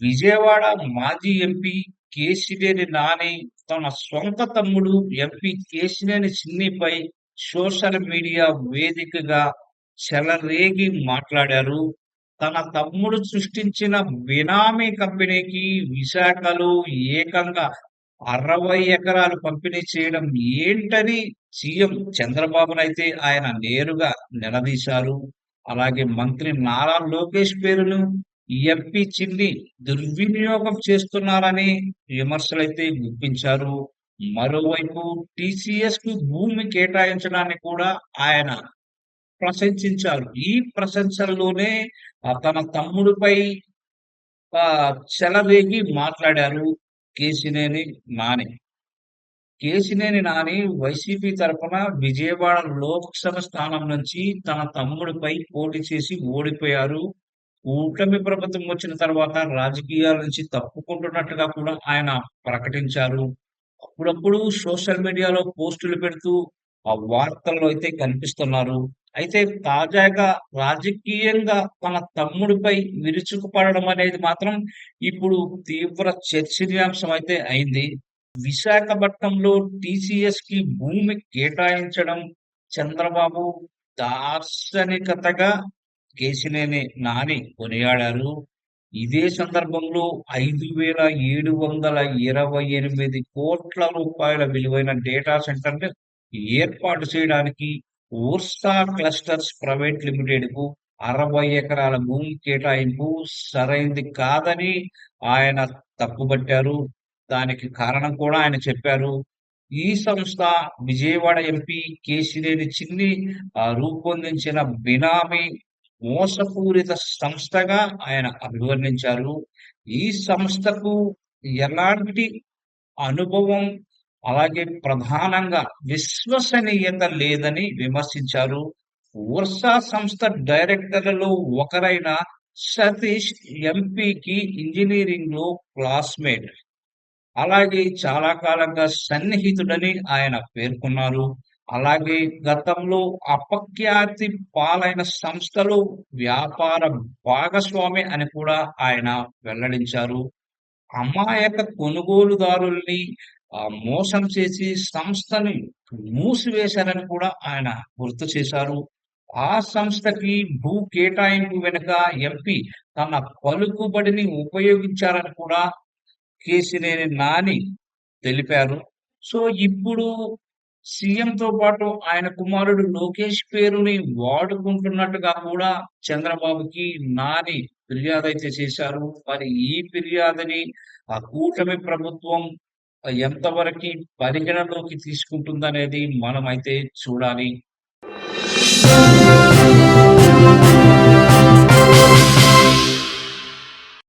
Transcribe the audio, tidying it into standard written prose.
విజయవాడ మాజీ ఎంపీ కేశినేని నాని తన సొంత తమ్ముడు ఎంపీ కేశినేని చిన్నిపై సోషల్ మీడియా వేదికగా చెలరేగి మాట్లాడారు. తన తమ్ముడు సృష్టించిన బినామీ కంపెనీకి విశాఖలో ఏకంగా 60 ఎకరాలు పంపిణీ చేయడం ఏంటని సీఎం చంద్రబాబునైతే ఆయన నేరుగా నిలదీశారు. అలాగే మంత్రి నారా లోకేష్ పేరును ఎంపీ చిన్ని దుర్వినియోగం చేస్తున్నారని విమర్శలైతే గుప్పించారు. మరోవైపు టీసీఎస్ కు భూమి కేటాయించడాన్ని కూడా ఆయన ప్రశంసించారు. ఈ ప్రశంసల్లోనే తన తమ్ముడిపై చెలరేగి మాట్లాడారు కేశినేని నాని. కేశినేని నాని వైసీపీ తరపున విజయవాడ లోక్సభ స్థానం నుంచి తన తమ్ముడిపై పోటీ చేసి ఓడిపోయారు. కూటమి ప్రభుత్వం వచ్చిన తర్వాత రాజకీయాల నుంచి తప్పుకుంటున్నట్టుగా కూడా ఆయన ప్రకటించారు. అప్పుడప్పుడు సోషల్ మీడియాలో పోస్టులు పెడుతూ ఆ వార్తల్లో అయితే కనిపిస్తున్నారు. అయితే తాజాగా రాజకీయంగా తన తమ్ముడిపై విరుచుకుపడడం అనేది మాత్రం ఇప్పుడు తీవ్ర చర్చనీయాంశం అయితే అయింది. విశాఖపట్నంలో టీసీఎస్ కి భూమి కేటాయించడం చంద్రబాబు దార్శనికతగా కేశినేని నాని కొనియాడారు. ఇదే సందర్భంలో 5,728 కోట్ల విలువైన డేటా సెంటర్‌ని ఏర్పాటు చేయడానికి ఊర్సా క్లస్టర్స్ ప్రైవేట్ లిమిటెడ్‌కు 60 ఎకరాల భూమి కేటాయింపు సరైంది కాదని ఆయన తప్పుబట్టారు. దానికి కారణం కూడా ఆయన చెప్పారు. ఈ సంస్థ విజయవాడ ఎంపీ కేశినేని చిన్ని రూపొందించిన బినామీ మోసపూరిత సంస్థగా ఆయన అభివర్ణించారు. ఈ సంస్థకు ఎలాంటి అనుభవం, అలాగే ప్రధానంగా విశ్వసనీయత లేదని విమర్శించారు. ఊర్సా సంస్థ డైరెక్టర్లలో ఒకరైన సతీష్ ఎంపీకి ఇంజినీరింగ్‌లో క్లాస్‌మేట్. అలాగే చాలా కాలంగా సన్నిహితుడని ఆయన పేర్కొన్నారు. అలాగే గతంలో అపఖ్యాతి పాలైన సంస్థలో వ్యాపార భాగస్వామి అని కూడా ఆయన వెల్లడించారు. అమాయక కొనుగోలుదారుల్ని మోసం చేసి సంస్థని మూసివేశారని కూడా ఆయన గుర్తు చేశారు. ఆ సంస్థకి భూ కేటాయింపు వెనుక ఎంపీ తన పలుకుబడిని ఉపయోగించారని కూడా కేశినేని నాని తెలిపారు. సో, ఇప్పుడు సీఎంతో పాటు ఆయన కుమారుడు లోకేష్ పేరుని వాడుకుంటున్నట్టుగా కూడా చంద్రబాబుకి నాని ఫిర్యాదైతే చేశారు. మరి ఈ ఫిర్యాదుని కూటమి ప్రభుత్వం ఎంతవరకి పరిగణలోకి తీసుకుంటుందనేది మనమైతే చూడాలి.